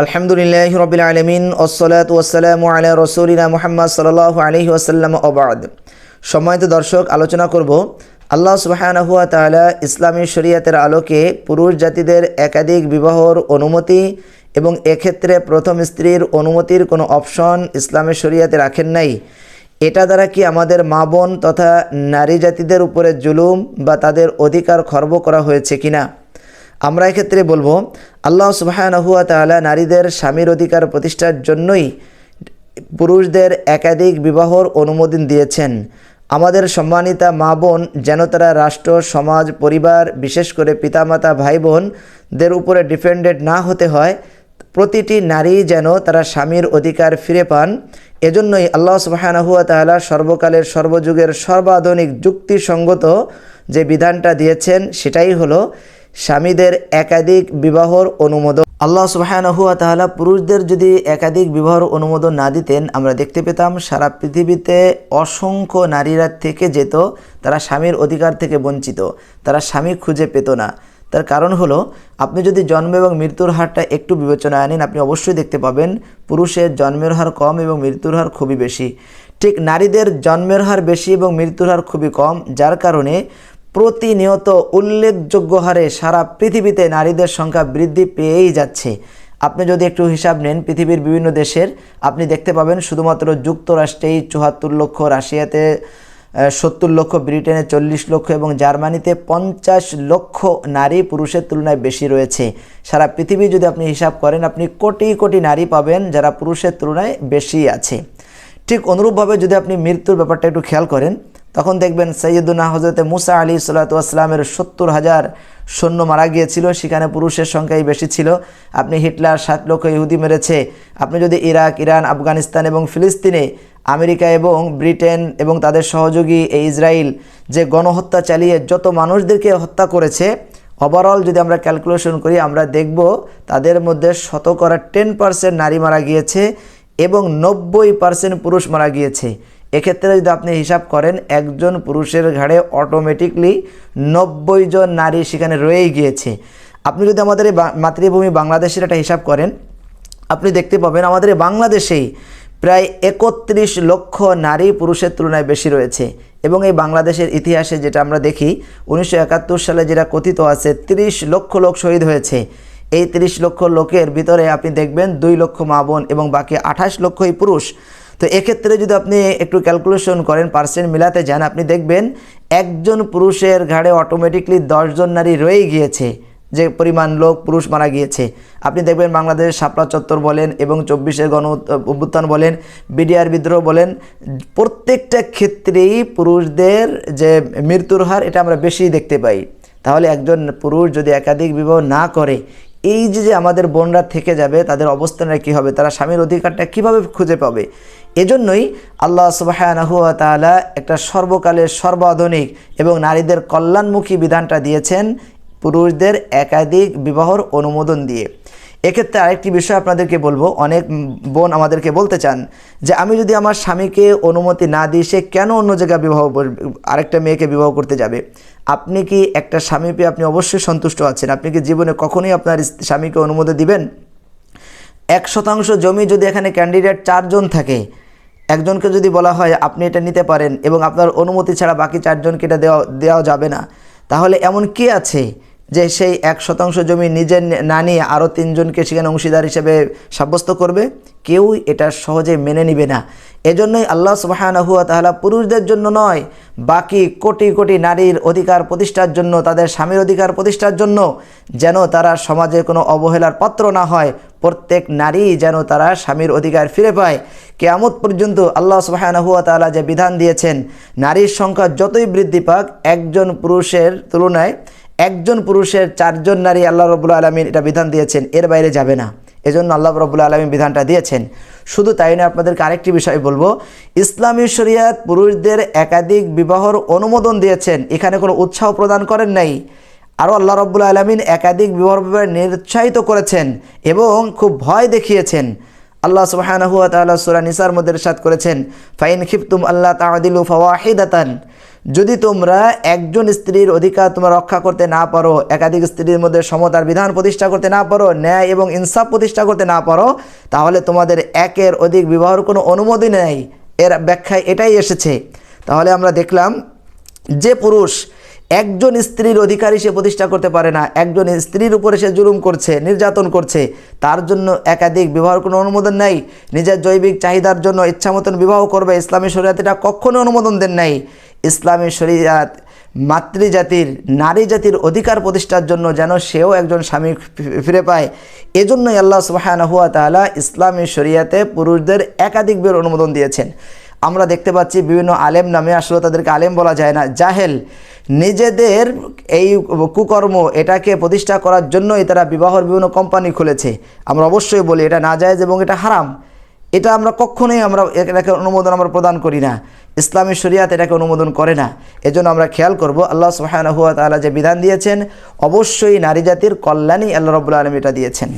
আলহামদুলিল্লাহি রাব্বিল আলামিন ওয়াসসালাতু ওয়াসসালামু আলা রাসূলিনা মুহাম্মদ সাল্লাল্লাহু আলাইহি ওয়াসাল্লাম ওয়া বা'দ। সম্মানিত দর্শক, আলোচনা করব আল্লাহ সুবহানাহু ওয়া তাআলা ইসলামী শরীয়তের আলোকে পুরুষ জাতিদের একাধিক বিবাহর অনুমতি এবং এক্ষেত্রে প্রথম স্ত্রীর অনুমতির কোনো অপশন ইসলামী শরীয়তে রাখেন নাই। এটা দ্বারা কি আমাদের মা বোন তথা নারী জাতিদের উপরে জুলুম বা তাদের অধিকার খর্ব করা হয়েছে কিনা? আমরা এক্ষেত্রে বলবো, আল্লাহ সুবহানাহু ওয়া তাআলা নারীদের স্বামীর অধিকার প্রতিষ্ঠার জন্যই পুরুষদের একাধিক বিবাহর অনুমোদন দিয়েছেন। আমাদের সম্মানিতা মা বোন যেন তারা রাষ্ট্র, সমাজ, পরিবার, বিশেষ করে পিতামাতা, ভাই বোনদের উপরে ডিপেন্ডেন্ট না হতে হয়, প্রতিটি নারী যেন তারা স্বামীর অধিকার ফিরে পান, এজন্যই আল্লাহ সুবহানাহু ওয়া তাআলা সর্বকালের সর্বযুগের সর্বাধুনিক যুক্তিসঙ্গত যে বিধানটা দিয়েছেন সেটাই হলো স্বামীদের একাধিক বিবাহর অনুমোদন। আল্লাহ সুবহানাহু ওয়া তাআলা পুরুষদের যদি একাধিক বিবাহর অনুমোদন না দিতেন, আমরা দেখতে পেতাম সারা পৃথিবীতে অসংখ্য নারীরা থেকে যেত, তারা স্বামীর অধিকার থেকে বঞ্চিত, তারা স্বামী খুঁজে পেত না। তার কারণ হলো, আপনি যদি জন্ম এবং মৃত্যুর হারটা একটু বিবেচনায় আনেন, আপনি অবশ্যই দেখতে পাবেন পুরুষের জন্মের হার কম এবং মৃত্যুর হার খুবই বেশি। ঠিক নারীদের জন্মের হার বেশি এবং মৃত্যুর হার খুবই কম, যার কারণে প্রতিনিয়ত উল্লেখযোগ্য হারে সারা পৃথিবীতে নারীদের সংখ্যা বৃদ্ধি পেয়েই যাচ্ছে। আপনি যদি একটু হিসাব নেন পৃথিবীর বিভিন্ন দেশের, আপনি দেখতে পাবেন শুধুমাত্র যুক্তরাষ্ট্রেই ৭৪ লক্ষ, রাশিয়াতে ৭০ লক্ষ, ব্রিটেনে ৪০ লক্ষ এবং জার্মানিতে ৫০ লক্ষ নারী পুরুষের তুলনায় বেশি রয়েছে। সারা পৃথিবী যদি আপনি হিসাব করেন, আপনি কোটি কোটি নারী পাবেন যারা পুরুষের তুলনায় বেশি আছে। ঠিক অনুরূপভাবে যদি আপনি মৃত্যুর ব্যাপারটা একটু খেয়াল করেন, তখন দেখবেন সৈয়দুনা হযরতে মুসা আলাইহিসসালাতু ওয়াসসালামের ৭০,০০০ সৈন্য মারা গিয়েছিল, সেখানে পুরুষের সংখ্যাই বেশি ছিল। আপনি হিটলার ৭ লক্ষ ইহুদি মেরেছে। আপনি যদি ইরাক, ইরান, আফগানিস্তান এবং ফিলিস্তিনে আমেরিকা এবং ব্রিটেন এবং তাদের সহযোগী ইসরায়েল যে গণহত্যা চালিয়ে যত মানুষদেরকে হত্যা করেছে, ওভারঅল যদি আমরা ক্যালকুলেশন করি, আমরা দেখব তাদের মধ্যে শতকরা 10% নারী মারা গিয়েছে এবং 90% পুরুষ মারা গিয়েছে। এক্ষেত্রে যদি আপনি হিসাব করেন, একজন পুরুষের ঘাড়ে অটোমেটিকলি 90 জন নারী সেখানে রয়েই গিয়েছে। আপনি যদি আমাদের এই মাতৃভূমি বাংলাদেশের একটা হিসাব করেন, আপনি দেখতে পাবেন আমাদের বাংলাদেশেই প্রায় ৩১ লক্ষ নারী পুরুষের তুলনায় বেশি রয়েছে। এবং এই বাংলাদেশের ইতিহাসে যেটা আমরা দেখি, 1971 সালে যেটা কথিত আছে 30 লক্ষ লোক শহীদ হয়েছে। এই 30 লক্ষ লোকের ভিতরে আপনি দেখবেন 2 লক্ষ মা বোন এবং বাকি 28 লক্ষই পুরুষ। তো এক্ষেত্রে যদি আপনি একটু ক্যালকুলেশন করেন, পার্সেন্ট মিলাতে যান, আপনি দেখবেন একজন পুরুষের ঘাড়ে অটোমেটিকলি 10 জন নারী রয়েই গিয়েছে, যে পরিমাণ লোক পুরুষ মারা গিয়েছে। আপনি দেখবেন বাংলাদেশের শাপলা চত্বর বলেন এবং 24-এর গণ অভ্যুত্থান বলেন, বিডিআর বিদ্রোহ বলেন, প্রত্যেকটা ক্ষেত্রেই পুরুষদের যে মৃত্যুর হার এটা আমরা বেশি দেখতে পাই। তাহলে একজন পুরুষ যদি একাধিক বিবাহ না করে, এই যে আমাদের বোনরা থেকে যাবে, তাদের অবস্থানটা কী হবে, তারা স্বামীর অধিকারটা কিভাবে খুঁজে পাবে? এজন্যই আল্লাহ সুবহানাহু ওয়া তাআলা একটা সর্বকালের সর্বাধুনিক এবং নারীদের কল্যাণমুখী বিধানটা দিয়েছেন পুরুষদের একাধিক বিবাহর অনুমোদন দিয়ে। এক্ষেত্রে আরেকটি বিষয় আপনাদেরকে বলবো, অনেক বোন আমাদেরকে বলতে চান যে আমি যদি আমার স্বামীকে অনুমতি না দিই, সে কেন অন্য জায়গায় আরেকটা মেয়েকে বিবাহ করতে যাবে? আপনি কি একটা স্বামী পেয়ে আপনি অবশ্যই সন্তুষ্ট আছেন? আপনি কি জীবনে কখনোই আপনার স্বামীকে অনুমতি দিবেন? 1% জমি যদি এখানে ক্যান্ডিডেট 4 জন থাকে, একজনকে যদি বলা হয় আপনি এটা নিতে পারেন এবং আপনার অনুমতি ছাড়া বাকি 4 জনকে এটা দেওয়া যাবে না, তাহলে এমন কি আছে যে সেই 1% জমি নিজে না নিয়ে আরও 3 জনকে সেখানে অংশীদার হিসেবে সাব্যস্ত করবে? কেউই এটা সহজে মেনে নিবে না। এজন্যই আল্লাহ সুবহানাহু ওয়া তাআলা পুরুষদের জন্য নয়, বাকি কোটি কোটি নারীর অধিকার প্রতিষ্ঠার জন্য, তাদের স্বামীর অধিকার প্রতিষ্ঠার জন্য, যেন তারা সমাজে কোনো অবহেলার পাত্র না হয়, প্রত্যেক নারী যেন তারা স্বামীর অধিকার ফিরে পায়। কিয়ামত পর্যন্ত আল্লাহ সুবহানাহু ওয়া তাআলা যে বিধান দিয়েছেন, নারীর সংখ্যা যতই বৃদ্ধি পাক, একজন পুরুষের তুলনায় একজন পুরুষের 4 জন নারী আল্লাহ রাব্বুল আলামিন এটা বিধান দিয়েছেন, এর বাইরে যাবে না। এজন্য আল্লাহ রাব্বুল আলামিন বিধানটা দিয়েছেন। শুধু তাই না, আপনাদেরকে আরেকটি বিষয় বলবো, ইসলামী শরীয়ত পুরুষদের একাধিক বিবাহর অনুমোদন দিয়েছেন, এখানে কোনো উৎসাহ প্রদান করেন নাই। আরও আল্লাহ রাব্বুল আলামিন একাধিক বিবাহের ব্যাপারে নিরুৎসাহিত করেছেন এবং খুব ভয় দেখিয়েছেন। আল্লাহ সুবহানাহু ওয়া তাআলা সূরা নিসার মধ্যে ইরশাদ করেছেন, ফাইন খিফতুম আল্লা তা'দিলু ফাওয়াহিদাতান, যদি তোমরা একজন স্ত্রীর অধিকার তোমরা রক্ষা করতে না পারো, একাধিক স্ত্রীর মধ্যে সমতার বিধান প্রতিষ্ঠা করতে না পারো, ন্যায় এবং ইনসাফ প্রতিষ্ঠা করতে না পারো, তাহলে তোমাদের একের অধিক বিবাহের কোনো অনুমতি নেই। এর ব্যাখ্যায় এটাই এসেছে। তাহলে আমরা দেখলাম যে পুরুষ একজন স্ত্রীর অধিকারই সে প্রতিষ্ঠা করতে পারে না, একজন স্ত্রীর উপরে সে জুলুম করছে, নির্যাতন করছে, তার জন্য একাধিক বিবাহের কোনো অনুমোদন নাই। নিজের জৈবিক চাহিদার জন্য ইচ্ছা মতন বিবাহ করবে, ইসলামী শরীয়ত এটা কখনো অনুমোদন দেন নাই। ইসলামী শরীয়ত মাতৃজাতির, নারী জাতির অধিকার প্রতিষ্ঠার জন্য যেন সেও একজন স্বামী ফিরে পায়, এজন্যই আল্লাহ সুবহানাহু ওয়া তাআলা ইসলামী শরীয়তে পুরুষদের একাধিক বিয়ের অনুমোদন দিয়েছেন। আমরা দেখতে পাচ্ছি বিভিন্ন আলেম নামে, আসলে তাদেরকে আলেম বলা যায় না, জাহেল, নিজেদের এই কুকর্ম এটাকে প্রতিষ্ঠা করার জন্যই তারা বিবাহের বিভিন্ন কোম্পানি খুলেছে। আমরা অবশ্যই বলি এটা নাজায়েজ এবং এটা হারাম। এটা আমরা কখনোই এটাকে অনুমোদন আমরা প্রদান করি না। ইসলামী শরীয়ত এটাকে অনুমোদন করে না। এজন্য আমরা খেয়াল করব, আল্লাহ সুবহানাহু ওয়া তাআলা যে বিধান দিয়েছেন অবশ্যই নারী জাতির কল্যাণই আল্লাহ রাব্বুল আলামিন এটা দিয়েছেন।